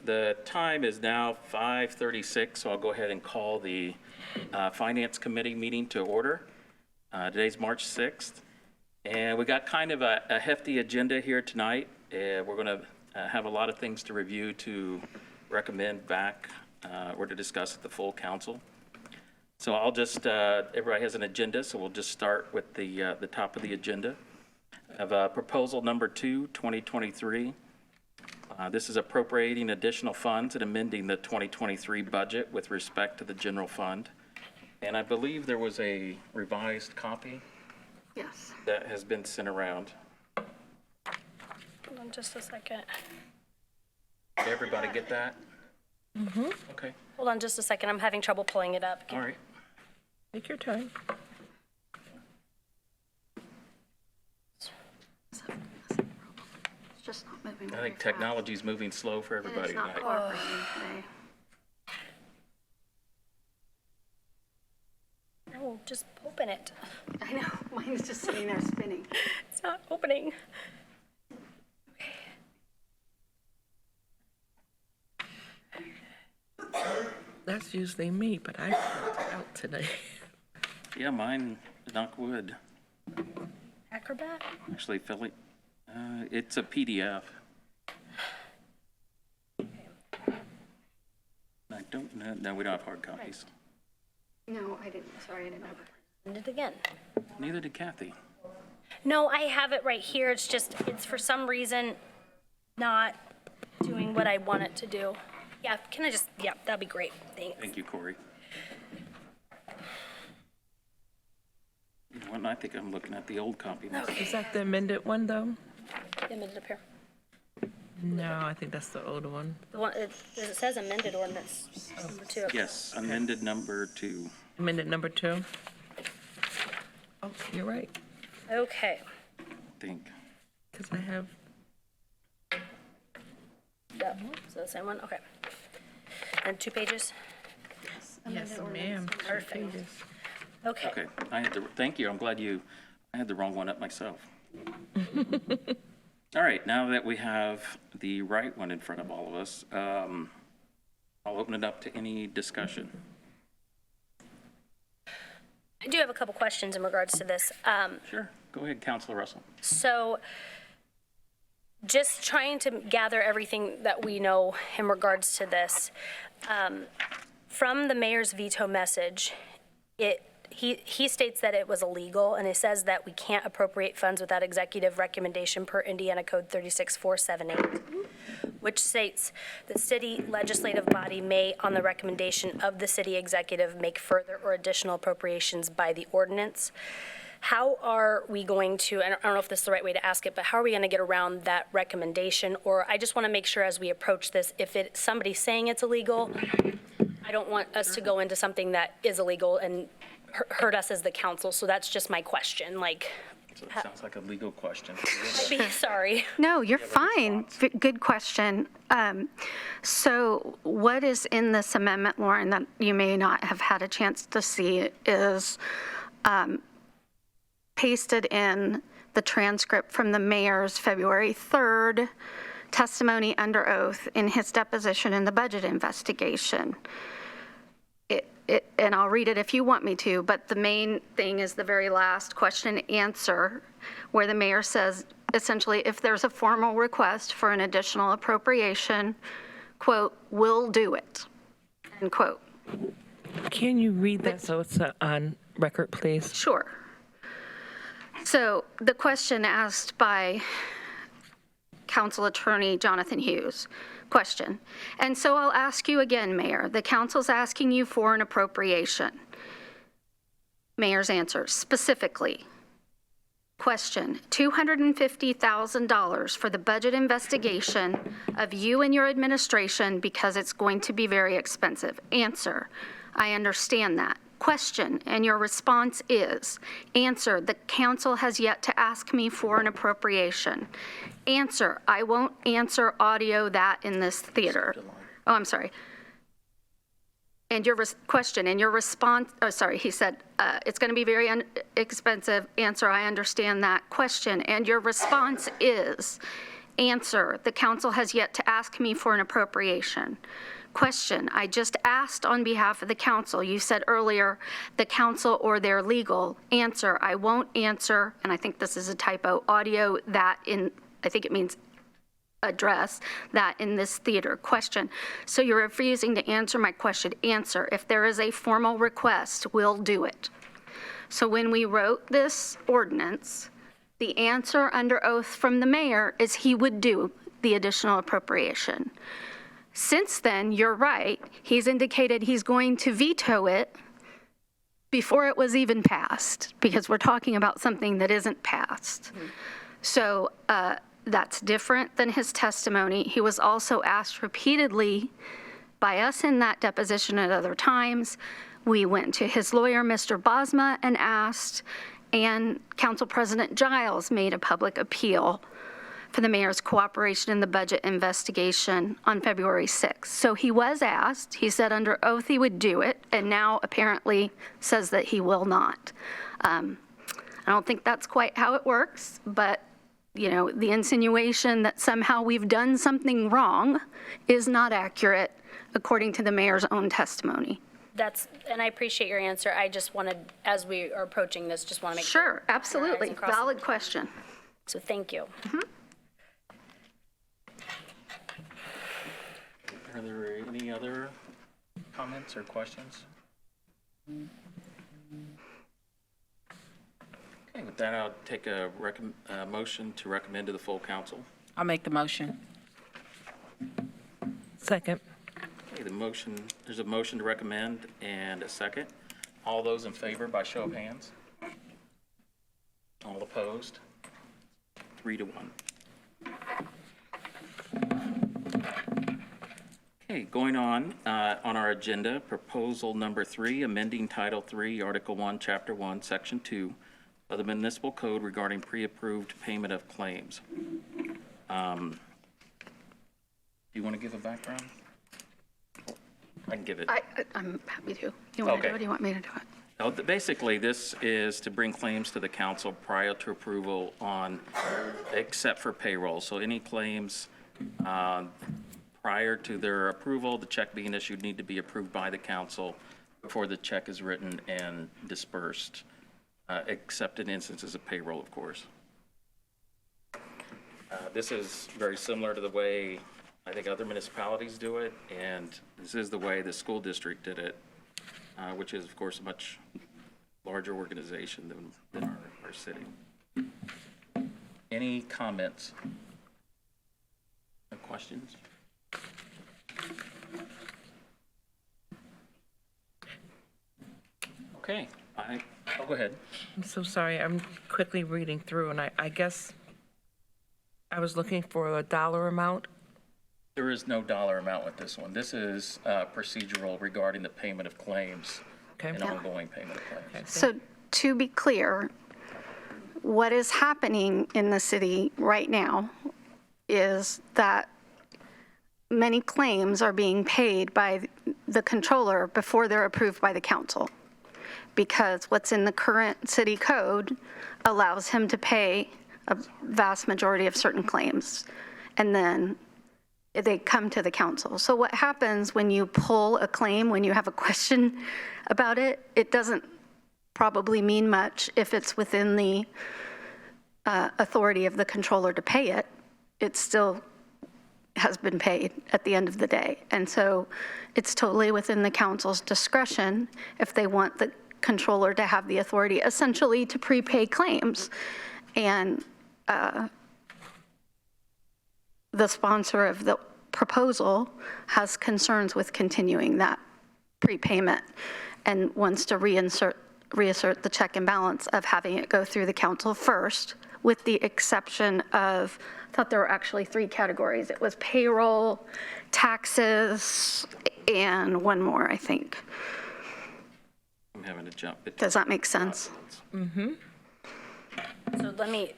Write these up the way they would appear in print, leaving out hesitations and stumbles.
the time is now 5:36, so I'll go ahead and call the Finance Committee meeting to order. Today's March 6th, and we got kind of a hefty agenda here tonight. We're going to have a lot of things to review, to recommend back, or to discuss at the full council. So I'll just, everybody has an agenda, so we'll just start with the top of the agenda. I have proposal number 2, 2023. This is appropriating additional funds and amending the 2023 budget with respect to the general fund. And I believe there was a revised copy. Yes. That has been sent around. Hold on just a second. Did everybody get that? Mm-hmm. Okay. Hold on just a second. I'm having trouble pulling it up. All right. Take your time. It's just not moving. I think technology's moving slow for everybody It's not tonight. cooperating today. No, just open it. I know, mine's just sitting there spinning. It's not opening. That's usually me, but I filled it out today. Yeah, mine, knock wood. Acrobat? Actually, Philly, it's a PDF. I don't know. No, we don't have hard copies. No, I didn't, sorry, I didn't have it. Send it again. Neither did Kathy. No, I have it right here. It's just, it's for some reason not doing what I want it to do. Yeah, can I just, yeah, that'd be great. Thanks. Thank you, Corey. You know what, I think I'm looking at the old copy. now. Is that the amended one, though? Amended up here. No, I think that's the old one. The one, it says amended ordinance number 2. Yes, amended number 2. Amended number 2. Oh, you're right, Okay. I think. because I have, Yep. So the same one? Okay. And 2 pages? yes, ma'am. Perfect. Pages. Okay. Okay, I had the, thank you, I'm glad I had the wrong one up myself. All right, now that we have the right one in front of all of us, I'll open it up to any discussion. I do have a couple questions in regards to this. Sure, go ahead, Councilor Russell. So just trying to gather everything that we know in regards to this. From the mayor's veto message, he states that it was illegal, and it says that we can't appropriate funds without executive recommendation per Indiana Code 36478, which states the city legislative body may, on the recommendation of the city executive, make further or additional appropriations by the ordinance. How are we going to, I don't know if this is the right way to ask it, but how are we going to get around that recommendation? Or I just want to make sure as we approach this, if somebody's saying it's illegal, I don't want us to go into something that is illegal and hurt us as the council. So that's just my question. Like, So it sounds like a legal question. I'd be sorry. No, you're fine. Good question. So what is in this amendment, Lauren, that you may not have had a chance to see is pasted in the transcript from the mayor's February 3rd testimony under oath in his deposition in the budget investigation. And I'll read it if you want me to, but the main thing is the very last question and answer, where the mayor says, essentially, if there's a formal request for an additional appropriation, quote, we'll do it, end quote. Can you read that so it's on record, please? Sure. So the question asked by Council Attorney Jonathan Hughes, question. And so I'll ask you again, Mayor, the council's asking you for an appropriation. Mayor's answer, specifically. Question, $250,000 for the budget investigation of you and your administration because it's going to be very expensive. Answer, I understand that. Question, and your response is, answer, the council has yet to ask me for an appropriation. Answer, I won't answer audio that in this theater. Oh, I'm sorry. And your question, and your response, oh, sorry, he said, it's going to be very expensive. Answer, I understand that. Question, and your response is, Answer, the council has yet to ask me for an appropriation. Question, I just asked on behalf of the council. You said earlier, the council or their legal. Answer, I won't answer, and I think this is a typo, audio that in, I think it means address that in this theater. Question, so you're refusing to answer my question. Answer, if there is a formal request, we'll do it. So when we wrote this ordinance, the answer under oath from the mayor is he would do the additional appropriation. Since then, you're right, he's indicated he's going to veto it before it was even passed, because we're talking about something that isn't passed. So that's different than his testimony. He was also asked repeatedly by us in that deposition at other times. We went to his lawyer, Mr. Bosma, and asked, and Council President Giles made a public appeal for the mayor's cooperation in the budget investigation on February 6th. So he was asked, he said under oath he would do it, and now apparently says that he will not. I don't think that's quite how it works, but you know, the insinuation that somehow we've done something wrong is not accurate according to the mayor's own testimony. And I appreciate your answer. I just wanted, as we are approaching this, just want to make Sure, absolutely, valid question. So thank you. Are there any other comments or questions? Okay, with that, I'll take a motion to recommend to the full council. I'll make the motion. Second. Okay, there's a motion to recommend and a second. All those in favor by show of hands? All opposed? 3-1. Okay, going on our agenda, proposal number 3, amending Title 3, Article 1, Chapter 1, Section 2 of the Municipal Code regarding pre-approved payment of claims. Do you want to give a background? I can give it. I'm happy to. You want to Okay. do it? Do you want me to do it? Now, basically, this is to bring claims to the council prior to approval on, except for payroll. So any claims prior to their approval, the check being issued, need to be approved by the council before the check is written and dispersed, except in instances of payroll, of course. This is very similar to the way I think other municipalities do it, and this is the way the school district did it, which is, of course, a much larger organization than our city. Any comments? No questions? Okay, I'll go ahead. I'm so sorry. I'm quickly reading through, and I guess I was looking for a dollar amount. There is no dollar amount with this one. This is procedural regarding the payment of claims Okay. and ongoing payment of claims. Okay. So to be clear, what is happening in the city right now is that many claims are being paid by the controller before they're approved by the council, because what's in the current city code allows him to pay a vast majority of certain claims, and then they come to the council. So what happens when you pull a claim, when you have a question about it, it doesn't probably mean much if it's within the authority of the controller to pay it. It still has been paid at the end of the day. And so it's totally within the council's discretion if they want the controller to have the authority essentially to prepay claims. And the sponsor of the proposal has concerns with continuing that prepayment and wants to reassert the check and balance of having it go through the council first, with the exception of, I thought there were actually 3 categories. It was payroll, taxes, and one more, I think. I'm having to jump. Does that make sense? So let me,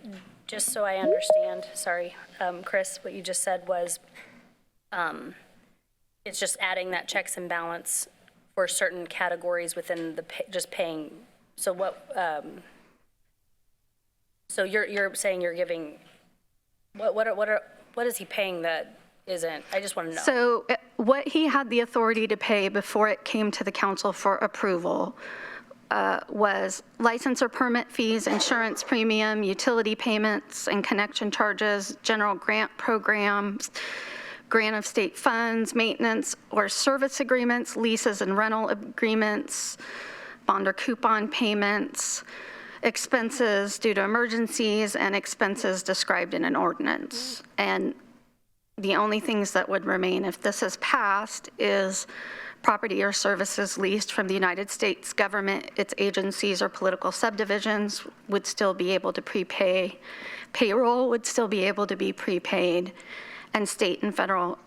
just so I understand, sorry, Chris, what you just said was, it's just adding that checks and balance for certain categories within the, just paying, so what, so you're saying you're giving, what are, what is he paying that isn't? I just want to know. So what he had the authority to pay before it came to the council for approval was license or permit fees, insurance premium, utility payments and connection charges, general grant programs, grant of state funds, maintenance or service agreements, leases and rental agreements, bond or coupon payments, expenses due to emergencies, and expenses described in an ordinance. And the only things that would remain if this is passed is property or services leased from the United States government, its agencies or political subdivisions would still be able to prepay, payroll would still be able to be prepaid, and state and federal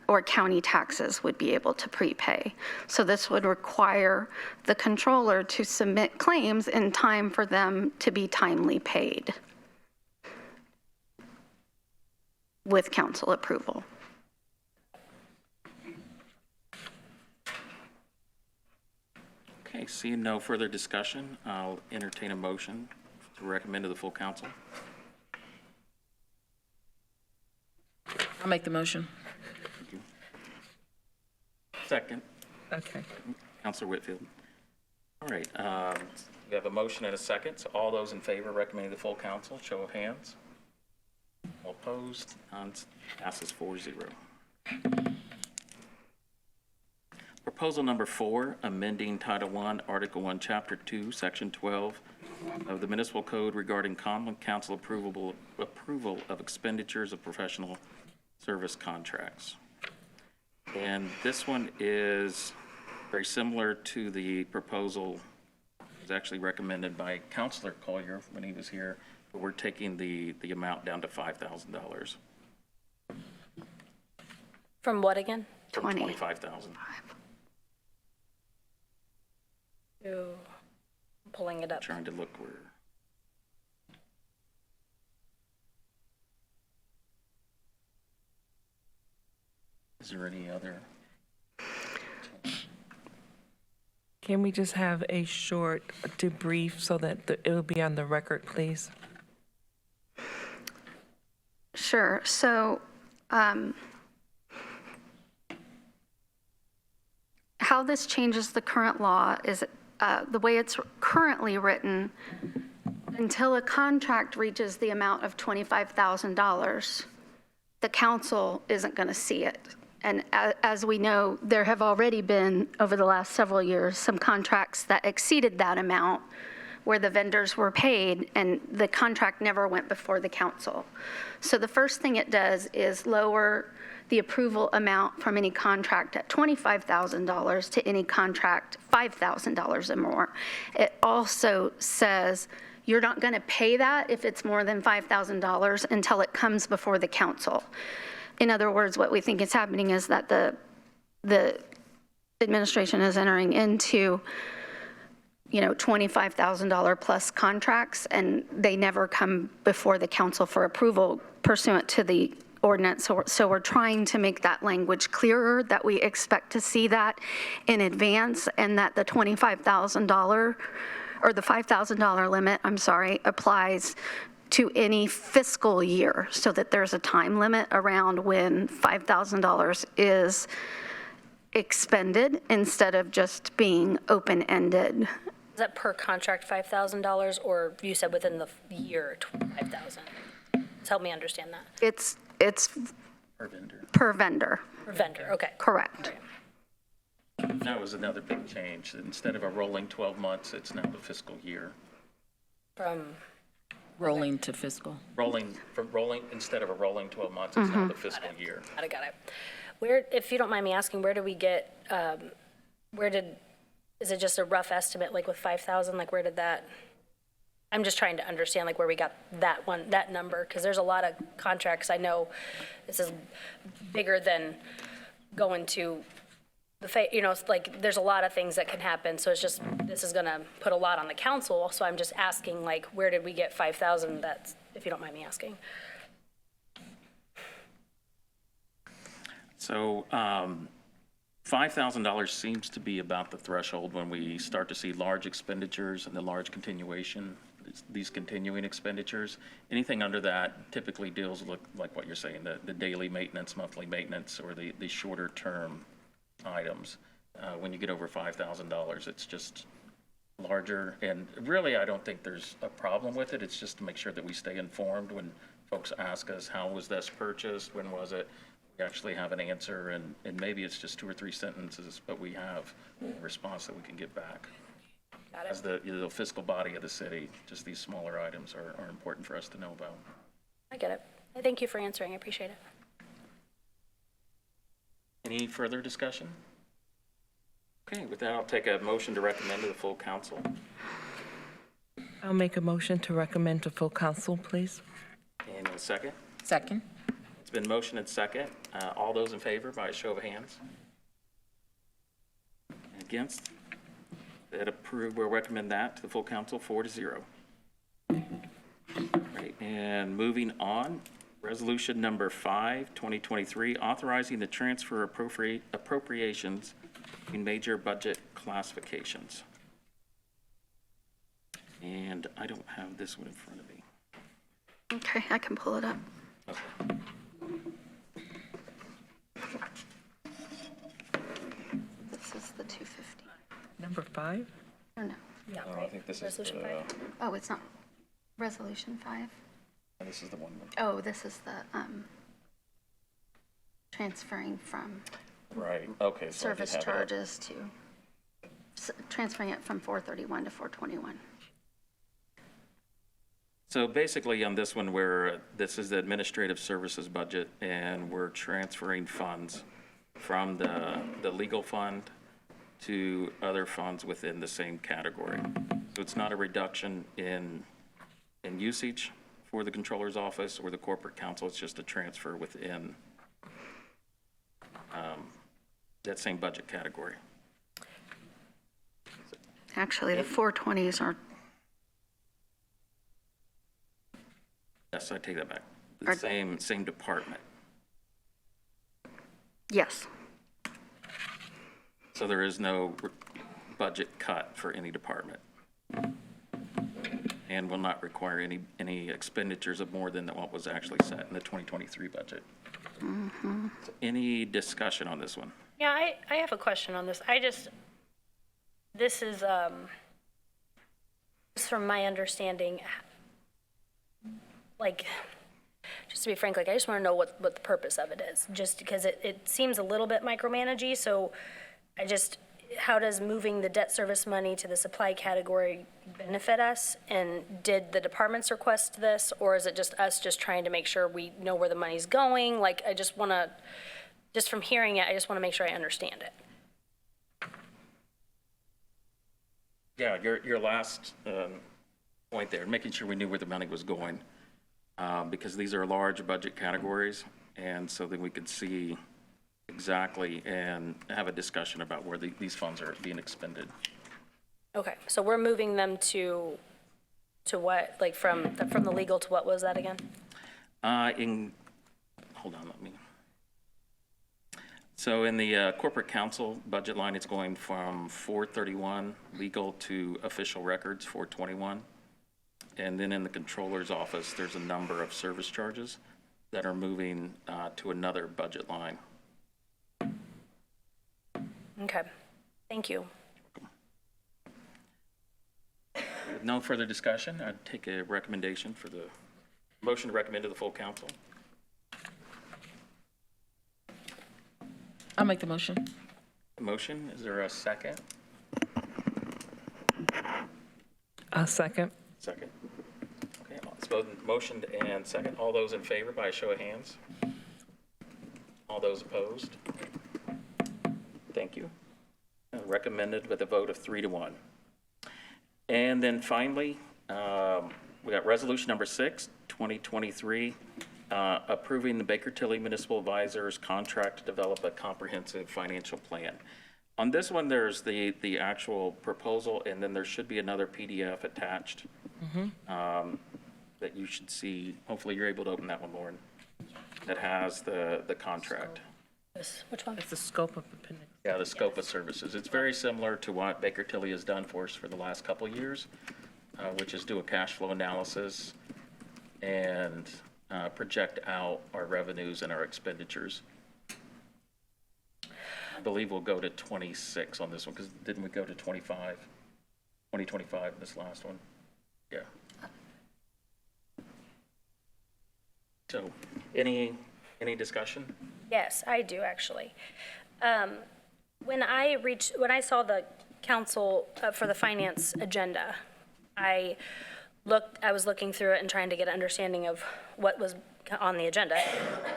or county taxes would be able to prepay. So this would require the controller to submit claims in time for them to be timely paid with council approval. Okay, seeing no further discussion, I'll entertain a motion to recommend to the full council. I'll make the motion. Second, Okay. Counselor Whitfield. All right, we have a motion and a second, so all those in favor recommending the full council, show of hands. All opposed, none, passes 4-0. Proposal number 4, amending Title I, Article 1, Chapter 2, Section 12 of the Municipal Code regarding common council approval of expenditures of professional service contracts. And this one is very similar to the proposal that was actually recommended by Councilor Collier when he was here, but we're taking the amount down to $5,000. From what again? From 20. 25,000. I'm pulling it up. Trying to look where. Is there any other? Can we just have a short debrief so that it will be on the record, please? Sure. So how this changes the current law is the way it's currently written, until a contract reaches the amount of $25,000, the council isn't going to see it. And as we know, there have already been, over the last several years, some contracts that exceeded that amount where the vendors were paid and the contract never went before the council. So the first thing it does is lower the approval amount from any contract at $25,000 to any contract $5,000 or more. It also says you're not going to pay that if it's more than $5,000 until it comes before the council. In other words, what we think is happening is that the administration is entering into, $25,000 plus contracts, and they never come before the council for approval pursuant to the ordinance. So we're trying to make that language clearer, that we expect to see that in advance, and that the $25,000 or the $5,000 limit, applies to any fiscal year, so that there's a time limit around when $5,000 is expended instead of just being open-ended. Is that per contract $5,000, or you said within the year $5,000? Just help me understand that. It's Per vendor. per vendor, Per vendor, okay. correct. That was another big change. Instead of a rolling 12 months, it's now the fiscal year. From, Rolling to fiscal. Instead of a rolling 12 months, it's now the fiscal year. got it. Where, if you don't mind me asking, where do we get, is it just a rough estimate, like with 5,000, like where did that, I'm just trying to understand like where we got that number, because there's a lot of contracts. I know this is bigger than going to there's a lot of things that can happen. So it's just, this is gonna put a lot on the council. So I'm just asking, like, where did we get 5,000? That's, if you don't mind me asking. So $5,000 seems to be about the threshold when we start to see large expenditures and the large continuation. these continuing expenditures. Anything under that typically deals with, like what you're saying, the daily maintenance, monthly maintenance, or the shorter-term items. When you get over $5,000, it's just larger, and really, I don't think there's a problem with it. It's just to make sure that we stay informed when folks ask us, how was this purchased, when was it? We actually have an answer, and maybe it's just 2 or 3 sentences, but we have a response that we can get back. Got it. As the fiscal body of the city, just these smaller items are important for us to know about. I get it. Thank you for answering. I appreciate it. Any further discussion? Okay, with that, I'll take a motion to recommend to the full council. I'll make a motion to recommend to full council, please. And a second. Second. It's been motioned and second. All those in favor by a show of hands? Against? That approve, we'll recommend that to the full council, 4-0. Right, and moving on, resolution number 5, 2023, authorizing the transfer appropriations in major budget classifications. And I don't have this one in front of me. Okay, I can pull it up. Okay. This is the 250. Number 5? Or no? Yeah, I think this is Resolution the, 5. Oh, it's not. Resolution 5? this is the one. Oh, this is the transferring from Right, okay. So I did service have it up. charges to, transferring it from 431 to 421. So basically on this one, this is the administrative services budget, and we're transferring funds from the legal fund to other funds within the same category. So it's not a reduction in usage for the controller's office or the corporate council, it's just a transfer within that same budget category. Actually, the 420s are, Yes, I take that back. The same department. yes. So there is no budget cut for any department. And will not require any expenditures of more than what was actually set in the 2023 budget. So any discussion on this one? Yeah, I have a question on this. This is from my understanding, like, just to be frank, like, I just want to know what the purpose of it is, just because it seems a little bit micromanagey, so how does moving the debt service money to the supply category benefit us? And did the departments request this, or is it just us just trying to make sure we know where the money's going? Like, just from hearing it, I just want to make sure I understand it. Yeah, your last point there, making sure we knew where the money was going, because these are large budget categories, and so then we could see exactly and have a discussion about where these funds are being expended. Okay, so we're moving them to what, like from the legal to what was that again? Hold on, let me. So in the corporate council budget line, it's going from 431 legal to official records, 421. And then in the controller's office, there's a number of service charges that are moving to another budget line. Okay, thank you. With no further discussion, I'd take a recommendation for the motion to recommend to the full council. I'll make the motion. Motion, is there a second? A second. Second. Okay, it's both motioned and second. All those in favor by a show of hands? All those opposed? Thank you. Recommended with a vote of 3-1. And then finally, we got resolution number 6, 2023, approving the Baker Tilly Municipal Advisors contract to develop a comprehensive financial plan. On this one, there's the actual proposal, and then there should be another PDF attached that you should see. Hopefully, you're able to open that one, Lauren, that has the contract. Which one? It's the scope of appendix. Yeah, the scope of services. It's very similar to what Baker Tilly has done for us for the last couple of years. which is do a cash flow analysis and project out our revenues and our expenditures. I believe we'll go to 26 on this one, because didn't we go to 2025 this last one? Yeah. So, any discussion? Yes, I do, actually. When I saw the council for the finance agenda, I was looking through it and trying to get an understanding of what was on the agenda,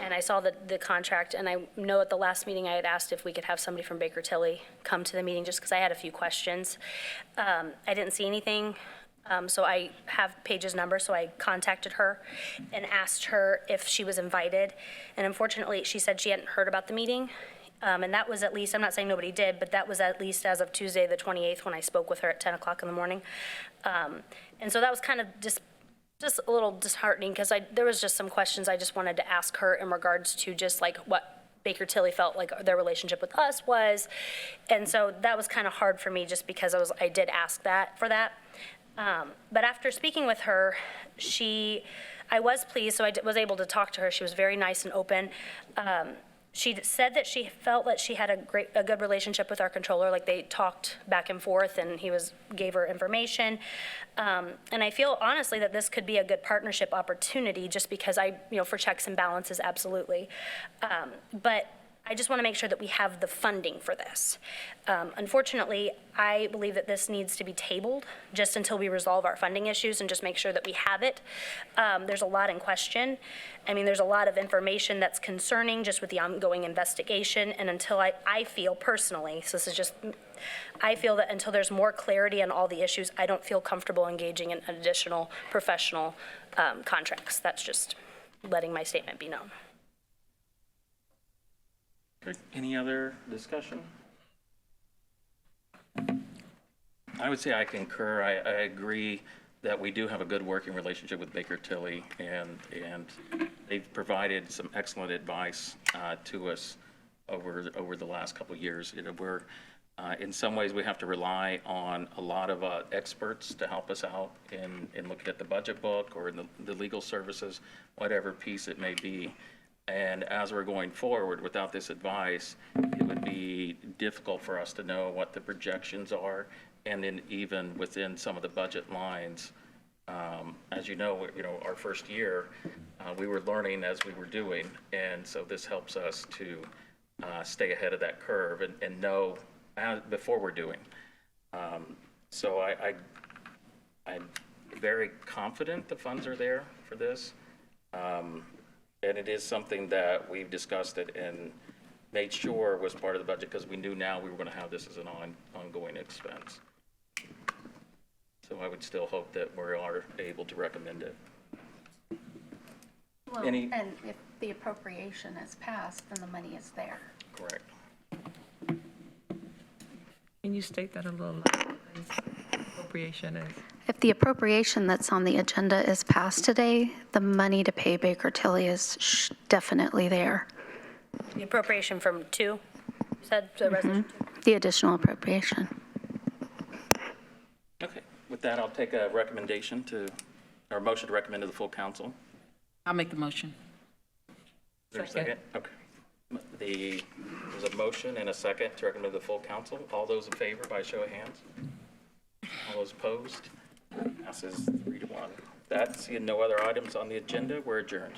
and I saw the contract, and I know at the last meeting I had asked if we could have somebody from Baker Tilly come to the meeting, just because I had a few questions. I didn't see anything, so I have Paige's number, so I contacted her and asked her if she was invited, and unfortunately, she said she hadn't heard about the meeting. And that was at least, I'm not saying nobody did, but that was at least as of Tuesday, the 28th, when I spoke with her at 10 o'clock in the morning. And so that was kind of just a little disheartening, because there was just some questions I just wanted to ask her in regards to just like what Baker Tilly felt like their relationship with us was. And so that was kind of hard for me, just because I did ask for that. But after speaking with her, I was pleased, so I was able to talk to her. She was very nice and open. She said that she felt that she had a good relationship with our controller, like they talked back and forth, and he gave her information. And I feel honestly that this could be a good partnership opportunity, just because for checks and balances, absolutely. But I just want to make sure that we have the funding for this. Unfortunately, I believe that this needs to be tabled just until we resolve our funding issues and just make sure that we have it. There's a lot in question. I mean, there's a lot of information that's concerning just with the ongoing investigation, and until I feel personally, so this is just, I feel that until there's more clarity on all the issues, I don't feel comfortable engaging in additional professional contracts. That's just letting my statement be known. Okay. Any other discussion? I would say I concur. I agree that we do have a good working relationship with Baker Tilly, and they've provided some excellent advice to us over the last couple of years. We're in some ways we have to rely on a lot of experts to help us out in looking at the budget book or in the legal services, whatever piece it may be. And as we're going forward without this advice, it would be difficult for us to know what the projections are, and then even within some of the budget lines. As you know, our first year, we were learning as we were doing, and so this helps us to stay ahead of that curve and know before we're doing. So I'm very confident the funds are there for this. And it is something that we've discussed it and made sure was part of the budget, because we knew now we were going to have this as an ongoing expense. So I would still hope that we are able to recommend it. Well, Any- and if the appropriation is passed, then the money is there. Correct. Can you state that a little louder, please? Appropriation is. If the appropriation that's on the agenda is passed today, the money to pay Baker Tilly is definitely there. The appropriation from 2, you said, the resolution 2? The additional appropriation. Okay. With that, I'll take a recommendation or motion to recommend to the full council. I'll make the motion. Is there a second? Okay. There's a motion and a second to recommend to the full council. All those in favor by show of hands? All those opposed? Passes 3-1. That, seeing no other items on the agenda, we're adjourned.